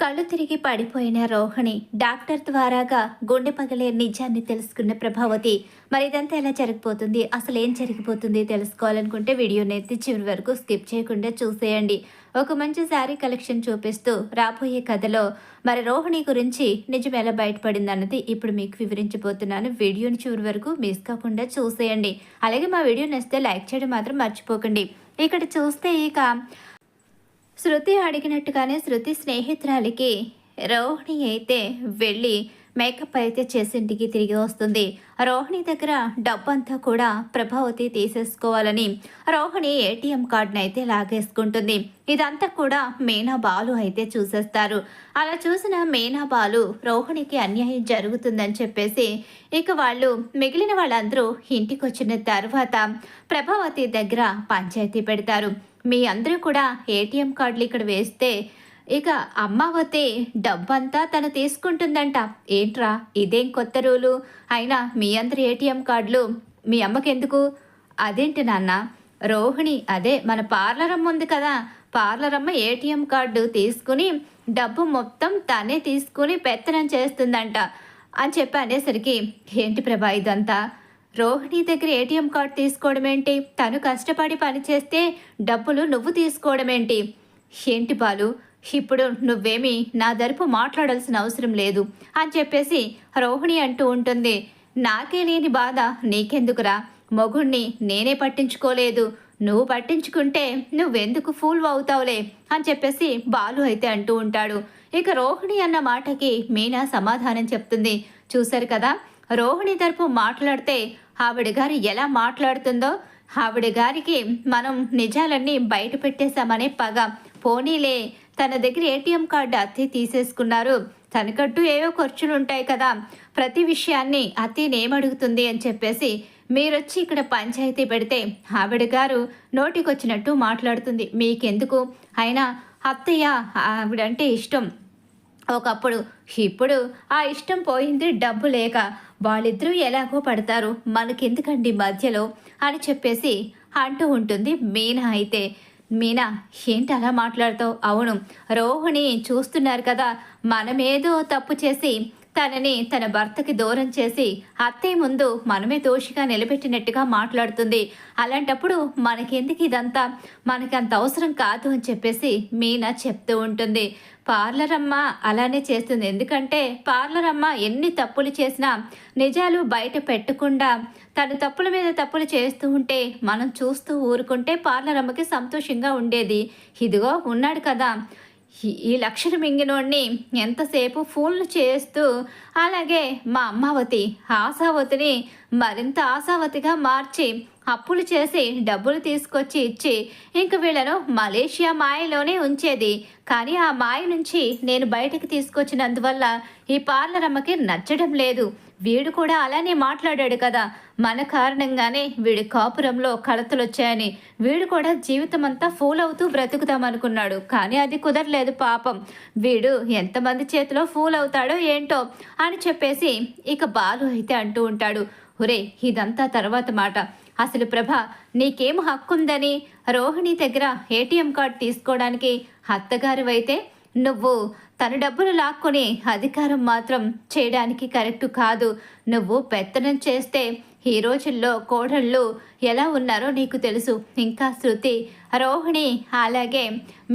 కళ్ళు తిరిగి పడిపోయిన రోహిణి డాక్టర్ ద్వారాగా గుండె పగిలే నిజాన్ని తెలుసుకున్న ప్రభావతి. మరి ఇదంతా ఎలా జరిగిపోతుంది, అసలు ఏం జరిగిపోతుంది తెలుసుకోవాలనుకుంటే వీడియోని ఎత్తి చివరి వరకు స్కిప్ చేయకుండా చూసేయండి. ఒక మంచి శారీ కలెక్షన్ చూపిస్తూ రాబోయే కథలో మరి రోహిణి గురించి నిజం ఎలా బయటపడింది అన్నది ఇప్పుడు మీకు వివరించబోతున్నాను. వీడియోని చివరి వరకు మిస్ కాకుండా చూసేయండి. అలాగే మా వీడియో నచ్చితే లైక్ చేయడం మాత్రం మర్చిపోకండి. ఇక్కడ చూస్తే ఇక శృతి అడిగినట్టుగానే శృతి స్నేహితురాలికి రోహిణి అయితే వెళ్ళి మేకప్ అయితే చేసి ఇంటికి తిరిగి వస్తుంది. రోహిణి దగ్గర డబ్బంతా కూడా ప్రభావతి తీసేసుకోవాలని రోహిణి ఏటీఎం కార్డును అయితే లాగేసుకుంటుంది. ఇదంతా కూడా మీనా బాలు అయితే చూసేస్తారు. అలా చూసిన మీనా బాలు రోహిణికి అన్యాయం జరుగుతుందని చెప్పేసి ఇక వాళ్ళు మిగిలిన వాళ్ళందరూ ఇంటికి వచ్చిన తర్వాత ప్రభావతి దగ్గర పంచాయతీ పెడతారు. మీ అందరూ కూడా ఏటీఎం కార్డులు ఇక్కడ వేస్తే ఇక అమ్మావతి డబ్బంతా తను తీసుకుంటుందంట. ఏంట్రా ఇదేం కొత్త రూలు? అయినా మీ అందరి ఏటీఎం కార్డులు మీ అమ్మకెందుకు? అదేంటి నాన్న? రోహిణి అదే మన పార్లర్ అమ్మ ఉంది కదా, పార్లర్ అమ్మ ఏటీఎం కార్డు తీసుకుని డబ్బు మొత్తం తనే తీసుకుని పెత్తనం చేస్తుందంట అని చెప్పి అనేసరికి, ఏంటి ప్రభా ఇదంతా? రోహిణి దగ్గర ఏటీఎం కార్డు తీసుకోవడం ఏంటి? తను కష్టపడి పనిచేస్తే డబ్బులు నువ్వు తీసుకోవడం ఏంటి? ఏంటి బాలు, ఇప్పుడు నువ్వేమీ నా తరపు మాట్లాడాల్సిన అవసరం లేదు అని చెప్పేసి రోహిణి అంటూ ఉంటుంది. నాకే లేని బాధ నీకెందుకురా? మొగుణ్ణి నేనే పట్టించుకోలేదు, నువ్వు పట్టించుకుంటే నువ్వెందుకు ఫూల్ అవుతావులే అని చెప్పేసి బాలు అయితే అంటూ ఉంటాడు. ఇక రోహిణి అన్న మాటకి మీనా సమాధానం చెప్తుంది. చూశారు కదా, రోహిణి తరపు మాట్లాడితే ఆవిడ గారు ఎలా మాట్లాడుతుందో, ఆవిడ గారికి మనం నిజాలన్నీ బయట పెట్టేశామనే పగ. పోనీలే, తన దగ్గర ఏటీఎం కార్డు అత్తే తీసేసుకున్నారు, తనకట్టు ఏవో ఖర్చులు ఉంటాయి కదా, ప్రతి విషయాన్ని అత్తేనేమడుగుతుంది అని చెప్పేసి మీరొచ్చి ఇక్కడ పంచాయతీ పెడితే ఆవిడ గారు నోటికొచ్చినట్టు మాట్లాడుతుంది. మీకెందుకు? అయినా అత్తయ్య ఆవిడంటే ఇష్టం ఒకప్పుడు, ఇప్పుడు ఆ ఇష్టం పోయింది డబ్బు లేక. వాళ్ళిద్దరూ ఎలాగో పడతారు, మనకెందుకండి మధ్యలో అని చెప్పేసి అంటూ ఉంటుంది మీనా. అయితే మీనా ఏంటి అలా మాట్లాడుతావు? అవును, రోహిణి చూస్తున్నారు కదా, మనమేదో తప్పు చేసి తనని తన భర్తకి దూరం చేసి అత్తయ్య ముందు మనమే దోషిగా నిలబెట్టినట్టుగా మాట్లాడుతుంది. అలాంటప్పుడు మనకెందుకు ఇదంతా? మనకి అంత అవసరం కాదు అని చెప్పేసి మీనా చెప్తూ ఉంటుంది. పార్లర్ అమ్మ అలానే చేస్తుంది. ఎందుకంటే పార్లర్ అమ్మ ఎన్ని తప్పులు చేసినా నిజాలు బయట పెట్టకుండా తను తప్పుల మీద తప్పులు చేస్తూ ఉంటే మనం చూస్తూ ఊరుకుంటే పార్లర్ అమ్మకి సంతోషంగా ఉండేది. ఇదిగో ఉన్నాడు కదా ఈ లక్షలు మింగినోడిని ఎంతసేపు ఫోన్లు చేస్తూ, అలాగే మా అమ్మావతి ఆశావతిని మరింత ఆశావతిగా మార్చి అప్పులు చేసి డబ్బులు తీసుకొచ్చి ఇచ్చి ఇంక వీళ్ళను మలేషియా మాయలోనే ఉంచేది. కానీ ఆ మాయ నుంచి నేను బయటకు తీసుకొచ్చినందువల్ల ఈ పార్లర్ అమ్మకి నచ్చడం లేదు. వీడు కూడా అలానే మాట్లాడాడు కదా, మన కారణంగానే వీడి కాపురంలో కలతలు వచ్చాయని వీడు కూడా జీవితం అంతా ఫూల్ అవుతూ బ్రతుకుతామనుకున్నాడు. కానీ అది కుదరలేదు పాపం. వీడు ఎంతమంది చేతిలో ఫూల్ అవుతాడో ఏంటో అని చెప్పేసి ఇక బాలు అయితే అంటూ ఉంటాడు. ఒరే ఇదంతా తర్వాత మాట. అసలు ప్రభ నీకేం హక్కుందని రోహిణి దగ్గర ఏటీఎం కార్డు తీసుకోవడానికి? అత్తగారు అయితే నువ్వు తన డబ్బులు లాక్కొని అధికారం మాత్రం చేయడానికి కరెక్టు కాదు. నువ్వు పెత్తనం చేస్తే ఈ రోజుల్లో కోడళ్ళు ఎలా ఉన్నారో నీకు తెలుసు. ఇంకా శృతి, రోహిణి, అలాగే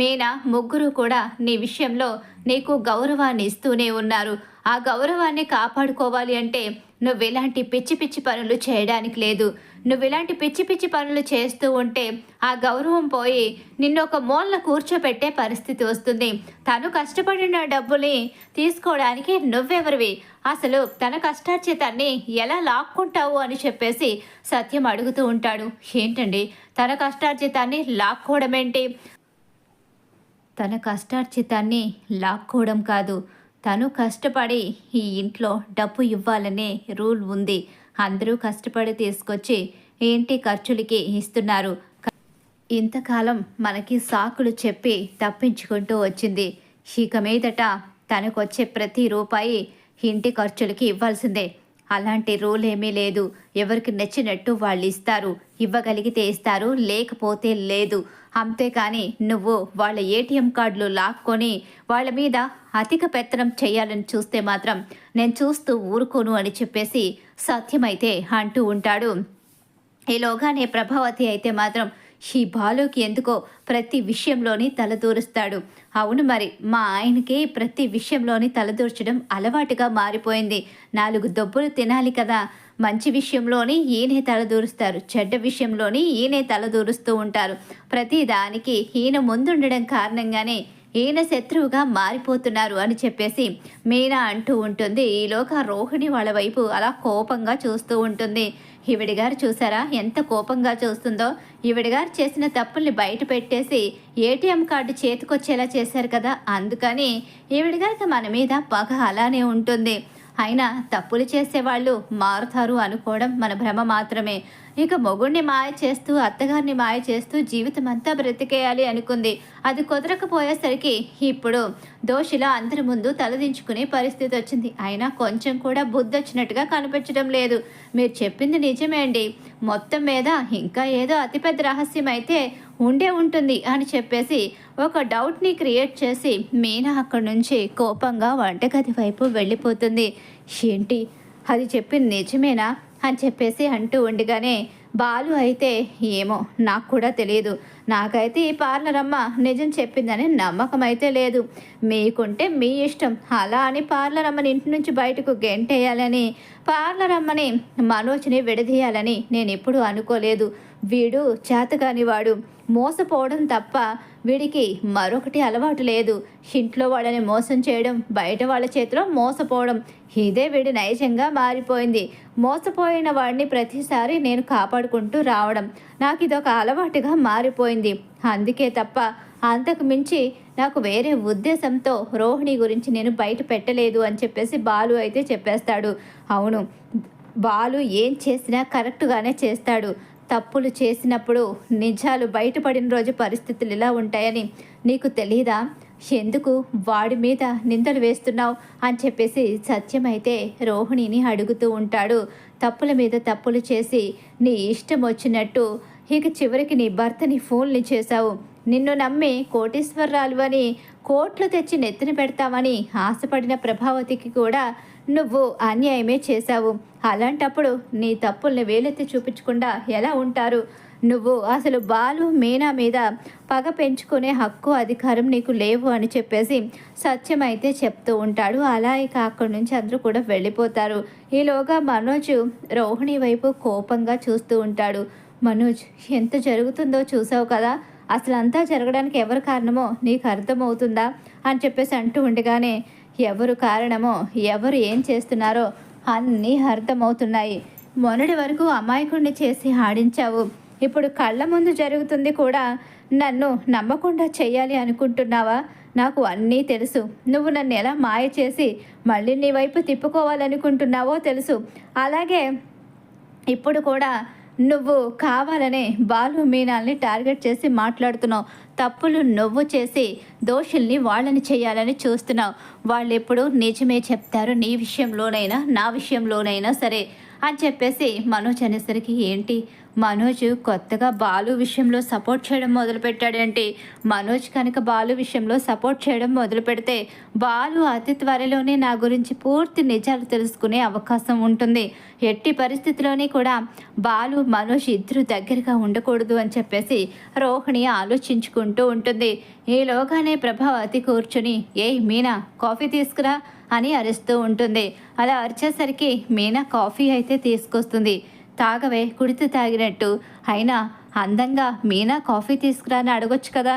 మీనా ముగ్గురు కూడా నీ విషయంలో నీకు గౌరవాన్ని ఇస్తూనే ఉన్నారు. ఆ గౌరవాన్ని కాపాడుకోవాలి అంటే నువ్వు ఇలాంటి పిచ్చి పిచ్చి పనులు చేయడానికి లేదు. నువ్వు ఇలాంటి పిచ్చి పిచ్చి పనులు చేస్తూ ఉంటే ఆ గౌరవం పోయి నిన్ను ఒక మూలన కూర్చోపెట్టే పరిస్థితి వస్తుంది. తను కష్టపడిన డబ్బుని తీసుకోవడానికి నువ్వెవరివి? అసలు తన కష్టార్జితాన్ని ఎలా లాక్కుంటావు అని చెప్పేసి సత్యం అడుగుతూ ఉంటాడు. ఏంటండి తన కష్టార్జితాన్ని లాక్కోవడం ఏంటి? తన కష్టార్జితాన్ని లాక్కోవడం కాదు, తను కష్టపడి ఈ ఇంట్లో డబ్బు ఇవ్వాలనే రూల్ ఉంది. అందరూ కష్టపడి తీసుకొచ్చి ఏంటి ఖర్చులకి ఇస్తున్నారు. ఇంతకాలం మనకి సాకులు చెప్పి తప్పించుకుంటూ వచ్చింది. ఇక మీదట తనకొచ్చే ప్రతి రూపాయి ఇంటి ఖర్చులకి ఇవ్వాల్సిందే. అలాంటి రూల్ ఏమీ లేదు. ఎవరికి నచ్చినట్టు వాళ్ళు ఇస్తారు. ఇవ్వగలిగితే ఇస్తారు, లేకపోతే లేదు. అంతేకాని నువ్వు వాళ్ళ ఏటీఎం కార్డులు లాక్కొని వాళ్ళ మీద అధిక పెత్తనం చేయాలని చూస్తే మాత్రం నేను చూస్తూ ఊరుకోను అని చెప్పేసి సత్యమైతే అంటూ ఉంటాడు. ఈలోగానే ప్రభావతి అయితే మాత్రం ఈ బాలుకి ఎందుకో ప్రతి విషయంలోని తలదూరుస్తాడు. అవును మరి, మా ఆయనకి ప్రతి విషయంలోని తలదూర్చడం అలవాటుగా మారిపోయింది. 4 దొబ్బులు తినాలి కదా. మంచి విషయంలోని ఈయనే తలదూరుస్తారు, చెడ్డ విషయంలోని ఈయనే తలదూరుస్తూ ఉంటారు. ప్రతి దానికి ఈయన ముందుండడం కారణంగానే ఈయన శత్రువుగా మారిపోతున్నారు అని చెప్పేసి మీనా అంటూ ఉంటుంది. ఈలోగా రోహిణి వాళ్ళ వైపు అలా కోపంగా చూస్తూ ఉంటుంది. ఈవిడి గారు చూసారా ఎంత కోపంగా చూస్తుందో. ఈవిడి గారు చేసిన తప్పుల్ని బయట పెట్టేసి ఏటీఎం కార్డు చేతికొచ్చేలా చేశారు కదా, అందుకని ఈవిడి గారికి మన మీద పగ అలానే ఉంటుంది. అయినా తప్పులు చేసేవాళ్ళు మారుతారు అనుకోవడం మన భ్రమ మాత్రమే. ఇక మొగుడిని మాయ చేస్తూ అత్తగారిని మాయ చేస్తూ జీవితం అంతా బ్రతికేయాలి అనుకుంది. అది కుదరకపోయేసరికి ఇప్పుడు దోషిలా అందరి ముందు తలదించుకునే పరిస్థితి వచ్చింది. అయినా కొంచెం కూడా బుద్ధి వచ్చినట్టుగా కనిపించడం లేదు. మీరు చెప్పింది నిజమే అండి. మొత్తం మీద ఇంకా ఏదో అతిపెద్ద రహస్యం అయితే ఉండే ఉంటుంది అని చెప్పేసి ఒక డౌట్ని క్రియేట్ చేసి మీనా అక్కడి నుంచి కోపంగా వంటగది వైపు వెళ్ళిపోతుంది. ఏంటి అది చెప్పింది నిజమేనా అని చెప్పేసి అంటూ ఉండగానే బాలు అయితే ఏమో నాకు కూడా తెలియదు, నాకైతే ఈ పార్లర్ అమ్మ నిజం చెప్పిందని నమ్మకం అయితే లేదు. మీకుంటే మీ ఇష్టం, అలా అని పార్లర్ అమ్మని ఇంటి నుంచి బయటకు గెంటేయాలని, పార్లర్ అమ్మని మనోజ్ని విడదీయాలని నేను ఎప్పుడూ అనుకోలేదు. వీడు చేతగాని వాడు, మోసపోవడం తప్ప వీడికి మరొకటి అలవాటు లేదు. ఇంట్లో వాళ్ళని మోసం చేయడం, బయట వాళ్ళ చేతిలో మోసపోవడం, ఇదే వీడి నైజంగా మారిపోయింది. మోసపోయిన వాడిని ప్రతిసారి నేను కాపాడుకుంటూ రావడం నాకు ఇదొక అలవాటుగా మారిపోయింది. అందుకే తప్ప అంతకు మించి నాకు వేరే ఉద్దేశంతో రోహిణి గురించి నేను బయట పెట్టలేదు అని చెప్పేసి బాలు అయితే చెప్పేస్తాడు. అవును, బాలు ఏం చేసినా కరెక్ట్గానే చేస్తాడు. తప్పులు చేసినప్పుడు నిజాలు బయటపడిన రోజు పరిస్థితులు ఇలా ఉంటాయని నీకు తెలీదా? ఎందుకు వాడి మీద నిందలు వేస్తున్నావు అని చెప్పేసి సత్యం అయితే రోహిణిని అడుగుతూ ఉంటాడు. తప్పుల మీద తప్పులు చేసి నీ ఇష్టం వచ్చినట్టు ఇక చివరికి నీ భర్తని ఫోన్లు చేశావు. నిన్ను నమ్మి కోటీశ్వరరాలు అని కోట్లు తెచ్చి నెత్తిన పెడతామని ఆశపడిన ప్రభావతికి కూడా నువ్వు అన్యాయమే చేశావు. అలాంటప్పుడు నీ తప్పుల్ని వేలెత్తి చూపించకుండా ఎలా ఉంటారు? నువ్వు అసలు బాలు మీనా మీద పగ పెంచుకునే హక్కు అధికారం నీకు లేవు అని చెప్పేసి సత్యం అయితే చెప్తూ ఉంటాడు. అలా ఇక అక్కడి నుంచి అందరూ కూడా వెళ్ళిపోతారు. ఈలోగా మనోజ్ రోహిణి వైపు కోపంగా చూస్తూ ఉంటాడు. మనోజ్, ఎంత జరుగుతుందో చూసావు కదా, అసలు అంతా జరగడానికి ఎవరు కారణమో నీకు అర్థమవుతుందా అని చెప్పేసి అంటూ ఉండగానే ఎవరు కారణమో, ఎవరు ఏం చేస్తున్నారో అన్నీ అర్థమవుతున్నాయి. మొన్నటి వరకు అమాయకుడిని చేసి ఆడించావు, ఇప్పుడు కళ్ళ ముందు జరుగుతుంది కూడా నన్ను నమ్మకుండా చెయ్యాలి అనుకుంటున్నావా? నాకు అన్నీ తెలుసు. నువ్వు నన్ను ఎలా మాయ చేసి మళ్ళీ నీ వైపు తిప్పుకోవాలనుకుంటున్నావో తెలుసు. అలాగే ఇప్పుడు కూడా నువ్వు కావాలనే బాలు మీనాల్ని టార్గెట్ చేసి మాట్లాడుతున్నావు. తప్పులు నువ్వు చేసి దోషుల్ని వాళ్ళని చేయాలని చూస్తున్నావు. వాళ్ళు ఎప్పుడు నిజమే చెప్తారు, నీ విషయంలోనైనా నా విషయంలోనైనా సరే అని చెప్పేసి మనోజ్ అనేసరికి ఏంటి మనోజ్ కొత్తగా బాలు విషయంలో సపోర్ట్ చేయడం మొదలుపెట్టాడంటే, మనోజ్ కనుక బాలు విషయంలో సపోర్ట్ చేయడం మొదలు పెడితే బాలు అతి త్వరలోనే నా గురించి పూర్తి నిజాలు తెలుసుకునే అవకాశం ఉంటుంది. ఎట్టి పరిస్థితిలోని కూడా బాలు మనోజ్ ఇద్దరు దగ్గరగా ఉండకూడదు అని చెప్పేసి రోహిణి ఆలోచించుకుంటూ ఉంటుంది. ఈలోగానే ప్రభావతి కూర్చుని మీనా కాఫీ తీసుకురా అని అరుస్తూ ఉంటుంది. అలా అరిచేసరికి మీనా కాఫీ అయితే తీసుకొస్తుంది. తాగవే, కుడితే తాగినట్టు. అయినా అందంగా మీనా కాఫీ తీసుకురా అని అడగొచ్చు కదా,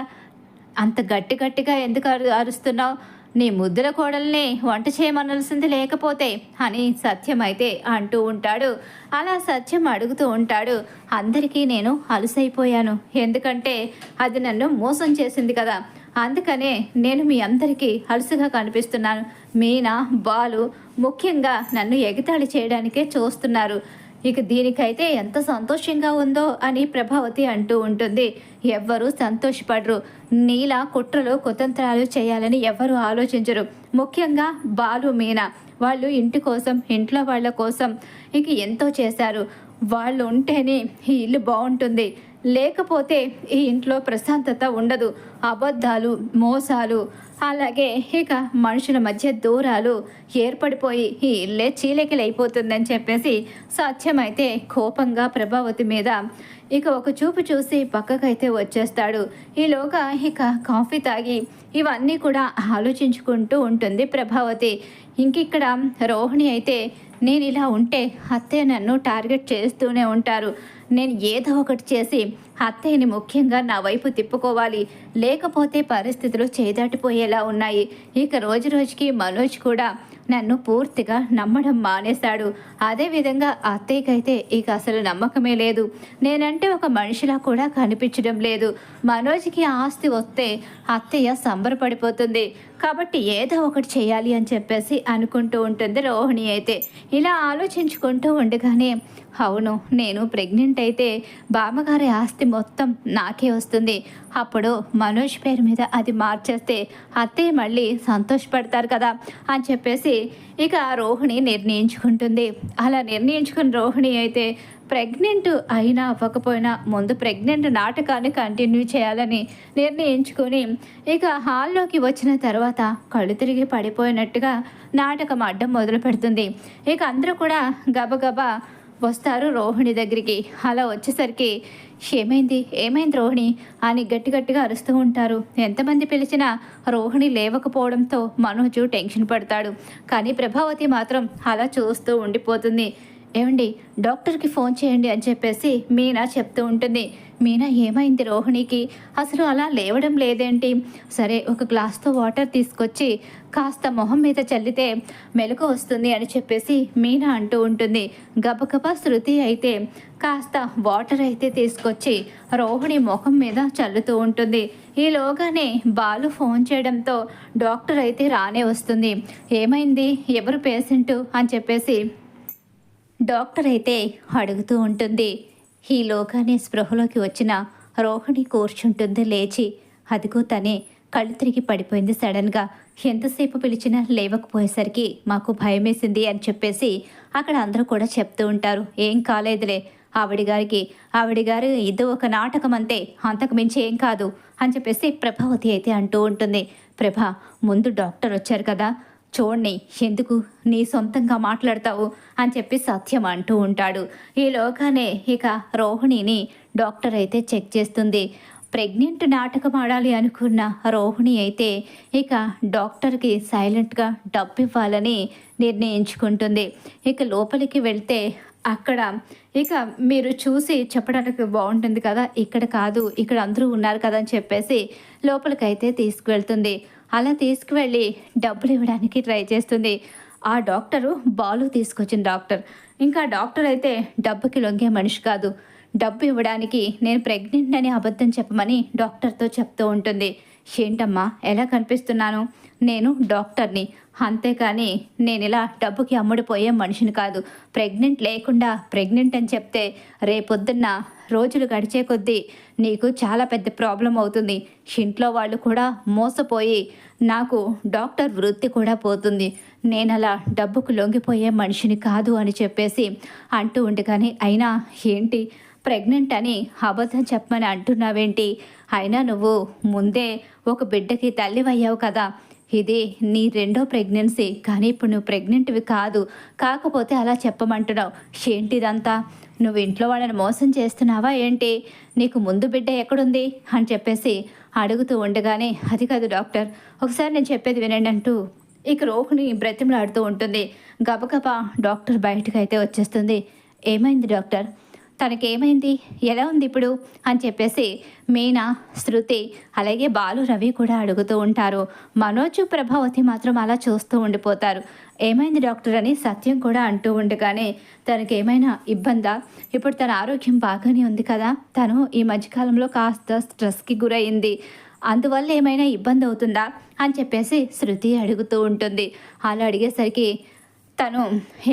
అంత గట్టిగా ఎందుకు అరుస్తున్నావు? నీ ముద్దుల కోడల్ని వంట చేయమనాల్సింది లేకపోతే అని సత్యం అయితే అంటూ ఉంటాడు. అలా సత్యం అడుగుతూ ఉంటాడు. అందరికీ నేను అలసైపోయాను, ఎందుకంటే అది నన్ను మోసం చేసింది కదా, అందుకనే నేను మీ అందరికీ అలసుగా కనిపిస్తున్నాను. మీనా, బాలు ముఖ్యంగా నన్ను ఎగతాళి చేయడానికే చూస్తున్నారు. ఇక దీనికైతే ఎంత సంతోషంగా ఉందో అని ప్రభావతి అంటూ ఉంటుంది. ఎవ్వరూ సంతోషపడరు. నీలా కుట్రలు కుతంత్రాలు చేయాలని ఎవ్వరూ ఆలోచించరు. ముఖ్యంగా బాలు మీనా వాళ్ళు ఇంటి కోసం ఇంట్లో వాళ్ళ కోసం ఇక ఎంతో చేశారు. వాళ్ళు ఉంటేనే ఈ ఇల్లు బాగుంటుంది, లేకపోతే ఈ ఇంట్లో ప్రశాంతత ఉండదు. అబద్ధాలు, మోసాలు, అలాగే ఇక మనుషుల మధ్య దూరాలు ఏర్పడిపోయి ఈ ఇల్లే చీలికలైపోతుందని చెప్పేసి సత్యమైతే కోపంగా ప్రభావతి మీద ఇక ఒక చూపు చూసి పక్కకైతే వచ్చేస్తాడు. ఈలోగా ఇక కాఫీ తాగి ఇవన్నీ కూడా ఆలోచించుకుంటూ ఉంటుంది ప్రభావతి. ఇంకిక్కడ రోహిణి అయితే నేను ఇలా ఉంటే అత్తయ్య నన్ను టార్గెట్ చేస్తూనే ఉంటారు. నేను ఏదో ఒకటి చేసి అత్తయ్యని ముఖ్యంగా నా వైపు తిప్పుకోవాలి, లేకపోతే పరిస్థితులు చేదాటిపోయేలా ఉన్నాయి. ఇక రోజు రోజుకి మనోజ్ కూడా నన్ను పూర్తిగా నమ్మడం మానేశాడు. అదేవిధంగా అత్తయ్యకైతే ఇక అసలు నమ్మకమే లేదు. నేనంటే ఒక మనిషిలా కూడా కనిపించడం లేదు. మనోజ్కి ఆస్తి వస్తే అత్తయ్య సంబరపడిపోతుంది. కాబట్టి ఏదో ఒకటి చేయాలి అని చెప్పేసి అనుకుంటూ ఉంటుంది రోహిణి అయితే. ఇలా ఆలోచించుకుంటూ ఉండగానే అవును, నేను ప్రెగ్నెంట్ అయితే బామ్మగారి ఆస్తి మొత్తం నాకే వస్తుంది. అప్పుడు మనోజ్ పేరు మీద అది మార్చేస్తే అత్తయ్య మళ్ళీ సంతోషపడతారు కదా అని చెప్పేసి ఇక రోహిణి నిర్ణయించుకుంటుంది. అలా నిర్ణయించుకున్న రోహిణి అయితే ప్రెగ్నెంట్ అయినా అవ్వకపోయినా ముందు ప్రెగ్నెంట్ నాటకాన్ని కంటిన్యూ చేయాలని నిర్ణయించుకొని ఇక హాల్లోకి వచ్చిన తర్వాత కళ్ళు తిరిగి పడిపోయినట్టుగా నాటకం అడ్డం మొదలు పెడుతుంది. ఇక అందరూ కూడా గబగబా వస్తారు రోహిణి దగ్గరికి. అలా వచ్చేసరికి ఏమైంది ఏమైంది రోహిణి అని గట్టిగా అరుస్తూ ఉంటారు. ఎంతమంది పిలిచినా రోహిణి లేవకపోవడంతో మనోజు టెన్షన్ పడతాడు. కానీ ప్రభావతి మాత్రం అలా చూస్తూ ఉండిపోతుంది. ఏమండి, డాక్టర్కి ఫోన్ చేయండి అని చెప్పేసి మీనా చెప్తూ ఉంటుంది. మీనా ఏమైంది రోహిణికి, అసలు అలా లేవడం లేదేంటి? సరే ఒక గ్లాస్తో వాటర్ తీసుకొచ్చి కాస్త మొహం మీద చల్లితే మెలకు వస్తుంది అని చెప్పేసి మీనా అంటూ ఉంటుంది. గబగబా శృతి అయితే కాస్త వాటర్ అయితే తీసుకొచ్చి రోహిణి ముఖం మీద చల్లుతూ ఉంటుంది. ఈలోగానే బాలు ఫోన్ చేయడంతో డాక్టర్ అయితే రానే వస్తుంది. ఏమైంది, ఎవరు పేషెంటు అని చెప్పేసి డాక్టర్ అయితే అడుగుతూ ఉంటుంది. ఈలోగానే స్పృహలోకి వచ్చిన రోహిణి కూర్చుంటుంది లేచి. అదిగో తనే కళ్ళు తిరిగి పడిపోయింది సడన్గా. ఎంతసేపు పిలిచినా లేవకపోయేసరికి మాకు భయమేసింది అని చెప్పేసి అక్కడ అందరూ కూడా చెప్తూ ఉంటారు. ఏం కాలేదులే, ఆవిడ గారు ఇది ఒక నాటకం అంతే, అంతకు మించి ఏం కాదు అని చెప్పేసి ప్రభావతి అయితే అంటూ ఉంటుంది. ప్రభా, ముందు డాక్టర్ వచ్చారు కదా, చూడండి ఎందుకు నీ సొంతంగా మాట్లాడతావు అని చెప్పి సత్యం అంటూ ఉంటాడు. ఈలోగానే ఇక రోహిణిని డాక్టర్ అయితే చెక్ చేస్తుంది. ప్రెగ్నెంట్ నాటకం ఆడాలి అనుకున్న రోహిణి అయితే ఇక డాక్టర్కి సైలెంట్గా డబ్బు ఇవ్వాలని నిర్ణయించుకుంటుంది. ఇక లోపలికి వెళ్తే అక్కడ ఇక మీరు చూసి చెప్పడానికి బాగుంటుంది కదా, ఇక్కడ కాదు ఇక్కడ అందరూ ఉన్నారు కదా అని చెప్పేసి లోపలికైతే తీసుకువెళ్తుంది. అలా తీసుకువెళ్ళి డబ్బులు ఇవ్వడానికి ట్రై చేస్తుంది. ఆ డాక్టరు బాలు తీసుకొచ్చిన డాక్టర్. ఇంకా డాక్టర్ అయితే డబ్బుకి లొంగే మనిషి కాదు. డబ్బు ఇవ్వడానికి నేను ప్రెగ్నెంట్ అని అబద్ధం చెప్పమని డాక్టర్తో చెప్తూ ఉంటుంది. ఏంటమ్మా ఎలా కనిపిస్తున్నాను? నేను డాక్టర్ని, అంతేకాని నేను ఇలా డబ్బుకి అమ్ముడిపోయే మనిషిని కాదు. ప్రెగ్నెంట్ లేకుండా ప్రెగ్నెంట్ అని చెప్తే రేపొద్దున్న రోజులు గడిచే కొద్దీ నీకు చాలా పెద్ద ప్రాబ్లం అవుతుంది. ఇంట్లో వాళ్ళు కూడా మోసపోయి నాకు డాక్టర్ వృత్తి కూడా పోతుంది. నేను అలా డబ్బుకు లొంగిపోయే మనిషిని కాదు అని చెప్పేసి అంటూ ఉండగానే అయినా ఏంటి ప్రెగ్నెంట్ అని అబద్ధం చెప్పమని అంటున్నావేంటి? అయినా నువ్వు ముందే ఒక బిడ్డకి తల్లివయ్యావు కదా, ఇది నీ రెండో ప్రెగ్నెన్సీ, కానీ ఇప్పుడు నువ్వు ప్రెగ్నెంట్వి కాదు. కాకపోతే అలా చెప్పమంటున్నావు. ఏంటిదంతా? నువ్వు ఇంట్లో వాళ్ళని మోసం చేస్తున్నావా ఏంటి? నీకు ముందు బిడ్డ ఎక్కడుంది అని చెప్పేసి అడుగుతూ ఉండగానే అది కాదు డాక్టర్, ఒకసారి నేను చెప్పేది వినండి అంటూ ఇక రోహిణి బ్రతిమలాడుతూ ఉంటుంది. గబగబా డాక్టర్ బయటకు అయితే వచ్చేస్తుంది. ఏమైంది డాక్టర్, తనకేమైంది, ఎలా ఉంది ఇప్పుడు అని చెప్పేసి మీనా, శృతి అలాగే బాలు, రవి కూడా అడుగుతూ ఉంటారు. మనోజ్, ప్రభావతి మాత్రం అలా చూస్తూ ఉండిపోతారు. ఏమైంది డాక్టర్ అని సత్యం కూడా అంటూ ఉండగానే తనకేమైనా ఇబ్బందా? ఇప్పుడు తన ఆరోగ్యం బాగానే ఉంది కదా, తను ఈ మధ్యకాలంలో కాస్త స్ట్రెస్కి గురయింది, అందువల్ల ఏమైనా ఇబ్బంది అవుతుందా అని చెప్పేసి శృతి అడుగుతూ ఉంటుంది. అలా అడిగేసరికి తను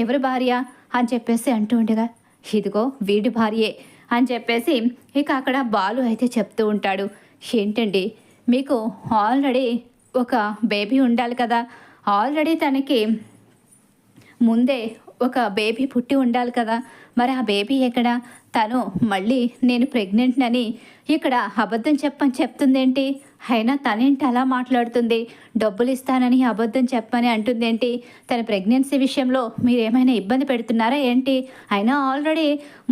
ఎవరి భార్య అని చెప్పేసి అంటూ ఉండగా ఇదిగో వీడి భార్యే అని చెప్పేసి ఇక అక్కడ బాలు అయితే చెప్తూ ఉంటాడు. ఏంటండి మీకు ఆల్రెడీ ఒక బేబీ ఉండాలి కదా, ఆల్రెడీ తనకి ముందే ఒక బేబీ పుట్టి ఉండాలి కదా, మరి ఆ బేబీ ఎక్కడ? తను మళ్ళీ నేను ప్రెగ్నెంట్నని ఇక్కడ అబద్ధం చెప్తుందేంటి? అయినా తనేంటి అలా మాట్లాడుతుంది? డబ్బులు ఇస్తానని అబద్ధం చెప్పని అంటుందేంటి? తన ప్రెగ్నెన్సీ విషయంలో మీరేమైనా ఇబ్బంది పెడుతున్నారా ఏంటి? అయినా ఆల్రెడీ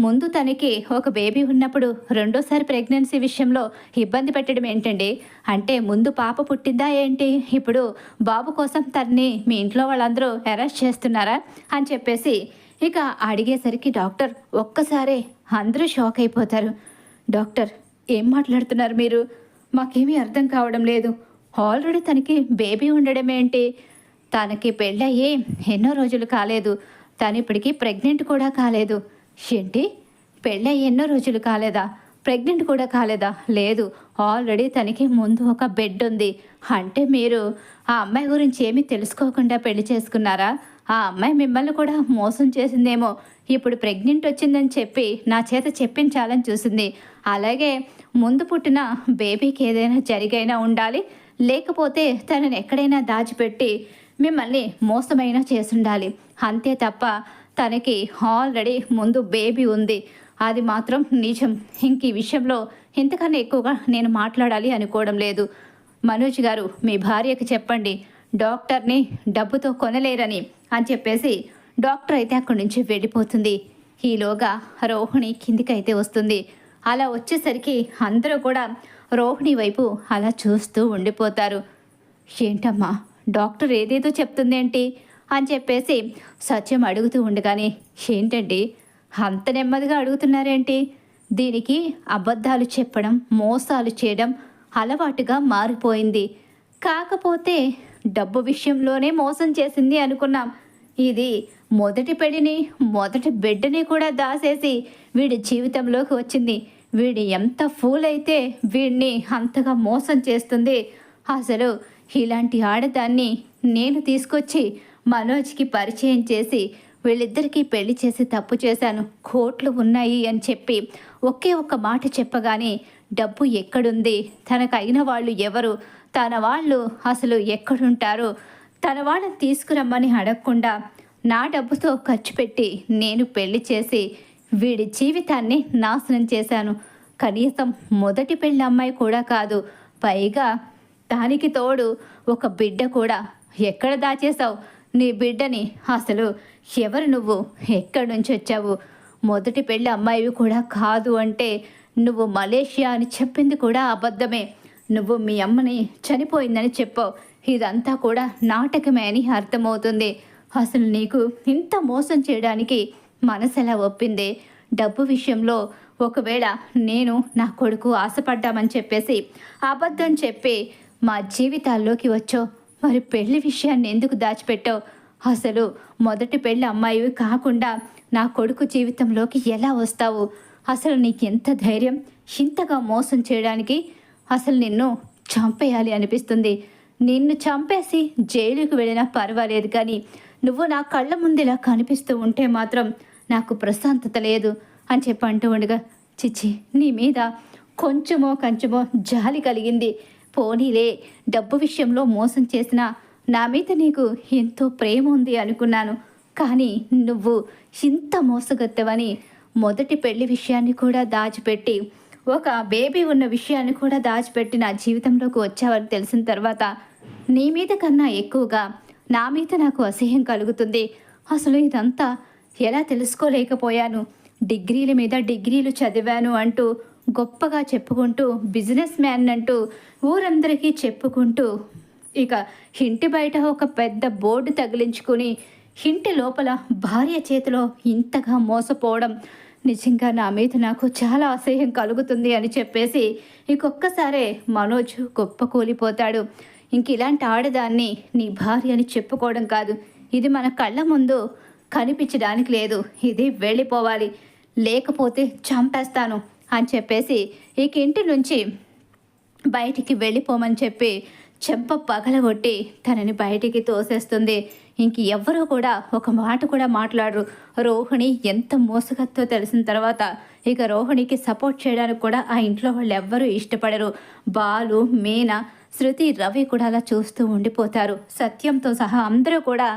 ముందు తనకి ఒక బేబీ ఉన్నప్పుడు రెండోసారి ప్రెగ్నెన్సీ విషయంలో ఇబ్బంది పెట్టడం ఏంటండి? అంటే ముందు పాప పుట్టిందా ఏంటి? ఇప్పుడు బాబు కోసం తన్ని మీ ఇంట్లో వాళ్ళందరూ అరెస్ట్ చేస్తున్నారా అని చెప్పేసి ఇక అడిగేసరికి డాక్టర్ ఒక్కసారే అందరూ షాక్ అయిపోతారు. డాక్టర్ ఏం మాట్లాడుతున్నారు మీరు? మాకేమీ అర్థం కావడం లేదు. ఆల్రెడీ తనకి బేబీ ఉండడం ఏంటి? తనకి పెళ్ళయ్యి ఎన్నో రోజులు కాలేదు, తను ఇప్పటికీ ప్రెగ్నెంట్ కూడా కాలేదు. ఏంటి? పెళ్ళయ్యి ఎన్నో రోజులు కాలేదా? ప్రెగ్నెంట్ కూడా కాలేదా? లేదు, ఆల్రెడీ తనకి ముందు ఒక బెడ్ ఉంది. అంటే మీరు ఆ అమ్మాయి గురించి ఏమీ తెలుసుకోకుండా పెళ్లి చేసుకున్నారా? ఆ అమ్మాయి మిమ్మల్ని కూడా మోసం చేసిందేమో. ఇప్పుడు ప్రెగ్నెంట్ వచ్చిందని చెప్పి నా చేత చెప్పించాలని చూసింది. అలాగే ముందు పుట్టిన బేబీకి ఏదైనా జరిగైనా ఉండాలి, లేకపోతే తనని ఎక్కడైనా దాచిపెట్టి మిమ్మల్ని మోసమైనా చేసుండాలి. అంతే తప్ప తనకి ఆల్రెడీ ముందు బేబీ ఉంది, అది మాత్రం నిజం. ఇంక ఈ విషయంలో ఇంతకన్నా ఎక్కువగా నేను మాట్లాడాలి అనుకోవడం లేదు. మనోజ్ గారు మీ భార్యకి చెప్పండి, డాక్టర్ని డబ్బుతో కొనలేరని అని చెప్పేసి డాక్టర్ అయితే అక్కడి నుంచి వెళ్ళిపోతుంది. ఈలోగా రోహిణి కిందికైతే వస్తుంది. అలా వచ్చేసరికి అందరూ కూడా రోహిణి వైపు అలా చూస్తూ ఉండిపోతారు. ఏంటమ్మా డాక్టర్ ఏదేదో చెప్తుందేంటి అని చెప్పేసి సత్యం అడుగుతూ ఉండగానే, ఏంటండి అంత నెమ్మదిగా అడుగుతున్నారేంటి? దీనికి అబద్ధాలు చెప్పడం, మోసాలు చేయడం అలవాటుగా మారిపోయింది. కాకపోతే డబ్బు విషయంలోనే మోసం చేసింది అనుకున్నాం. ఇది మొదటి పెళ్లిని, మొదటి బిడ్డని కూడా దాసేసి వీడి జీవితంలోకి వచ్చింది. వీడి ఎంత ఫూల్ అయితే వీడిని అంతగా మోసం చేస్తుంది. అసలు ఇలాంటి ఆడదాన్ని నేను తీసుకొచ్చి మనోజ్కి పరిచయం చేసి వీళ్ళిద్దరికీ పెళ్లి చేసి తప్పు చేశాను, కోట్లు ఉన్నాయి అని చెప్పి ఒకే ఒక్క మాట చెప్పగానే డబ్బు ఎక్కడుంది, తనకైన వాళ్ళు ఎవరు, తన వాళ్ళు అసలు ఎక్కడుంటారో తన వాళ్ళని తీసుకురమ్మని అడగకుండా నా డబ్బుతో ఖర్చు పెట్టి నేను పెళ్లి చేసి వీడి జీవితాన్ని నాశనం చేశాను. కనీసం మొదటి పెళ్ళి అమ్మాయి కూడా కాదు, పైగా దానికి తోడు ఒక బిడ్డ కూడా. ఎక్కడ దాచేశావు నీ బిడ్డని? అసలు ఎవరు నువ్వు? ఎక్కడి నుంచి వచ్చావు? మొదటి పెళ్ళి అమ్మాయివి కూడా కాదు అంటే నువ్వు మలేషియా అని చెప్పింది కూడా అబద్ధమే. నువ్వు మీ అమ్మని చనిపోయిందని చెప్పావు. ఇదంతా కూడా నాటకమే అని అర్థమవుతుంది. అసలు నీకు ఇంత మోసం చేయడానికి మనసు ఎలా ఒప్పిందే? డబ్బు విషయంలో ఒకవేళ నేను నా కొడుకు ఆశపడ్డామని చెప్పేసి అబద్ధం చెప్పి మా జీవితాల్లోకి వచ్చావు, మరి పెళ్లి విషయాన్ని ఎందుకు దాచిపెట్టావు? అసలు మొదటి పెళ్ళి అమ్మాయివి కాకుండా నా కొడుకు జీవితంలోకి ఎలా వస్తావు? అసలు నీకెంత ధైర్యం ఇంతగా మోసం చేయడానికి? అసలు నిన్ను చంపేయాలి అనిపిస్తుంది. నిన్ను చంపేసి జైలుకి వెళ్ళినా పర్వాలేదు, కానీ నువ్వు నా కళ్ళ ముందులా కనిపిస్తూ ఉంటే మాత్రం నాకు ప్రశాంతత లేదు అని చెప్పి అంటూ ఉండగా, చిచ్చి నీ మీద కొంచెమో కంచెమో జాలి కలిగింది. పోనీలే, డబ్బు విషయంలో మోసం చేసిన నా మీద నీకు ఎంతో ప్రేమ ఉంది అనుకున్నాను, కానీ నువ్వు ఇంత మోసగత్తవని మొదటి పెళ్లి విషయాన్ని కూడా దాచిపెట్టి ఒక బేబీ ఉన్న విషయాన్ని కూడా దాచిపెట్టి నా జీవితంలోకి వచ్చావని తెలిసిన తర్వాత నీ మీద కన్నా ఎక్కువగా నా మీద నాకు అసహ్యం కలుగుతుంది. అసలు ఇదంతా ఎలా తెలుసుకోలేకపోయాను? డిగ్రీల మీద డిగ్రీలు చదివాను అంటూ గొప్పగా చెప్పుకుంటూ, బిజినెస్ మ్యాన్ అంటూ ఊరందరికీ చెప్పుకుంటూ, ఇక ఇంటి బయట ఒక పెద్ద బోర్డు తగిలించుకుని ఇంటి లోపల భార్య చేతిలో ఇంతగా మోసపోవడం నిజంగా నా మీద నాకు చాలా అసహ్యం కలుగుతుంది అని చెప్పేసి ఇంకొక్కసారే మనోజ్ గొప్ప కూలిపోతాడు. ఇంక ఇలాంటి ఆడదాన్ని నీ భార్య అని చెప్పుకోవడం కాదు, ఇది మన కళ్ళ ముందు కనిపించడానికి లేదు, ఇది వెళ్ళిపోవాలి, లేకపోతే చంపేస్తాను అని చెప్పేసి ఇక ఇంటి నుంచి బయటికి వెళ్ళిపోమని చెప్పి చెంప పగలగొట్టి తనని బయటికి తోసేస్తుంది. ఇంక ఎవ్వరూ కూడా ఒక మాట కూడా మాట్లాడరు. రోహిణి ఎంత మోసగత్తో తెలిసిన తర్వాత ఇక రోహిణికి సపోర్ట్ చేయడానికి కూడా ఆ ఇంట్లో వాళ్ళు ఎవ్వరూ ఇష్టపడరు. బాలు, మీనా, శృతి, రవి కూడా అలా చూస్తూ ఉండిపోతారు. సత్యంతో సహా అందరూ కూడా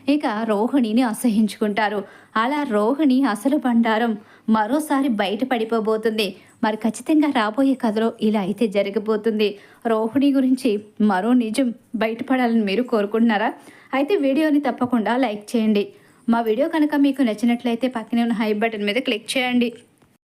ఇక రోహిణిని అసహించుకుంటారు. అలా రోహిణి అసలు బండారం మరోసారి బయట పడిపోబోతుంది. మరి ఖచ్చితంగా రాబోయే కథలో ఇలా అయితే జరగబోతుంది. రోహిణి గురించి మరో నిజం బయటపడాలని మీరు కోరుకుంటున్నారా? అయితే వీడియోని తప్పకుండా లైక్ చేయండి. మా వీడియో కనుక మీకు నచ్చినట్లయితే పక్కనే ఉన్న హై బటన్ మీద క్లిక్ చేయండి.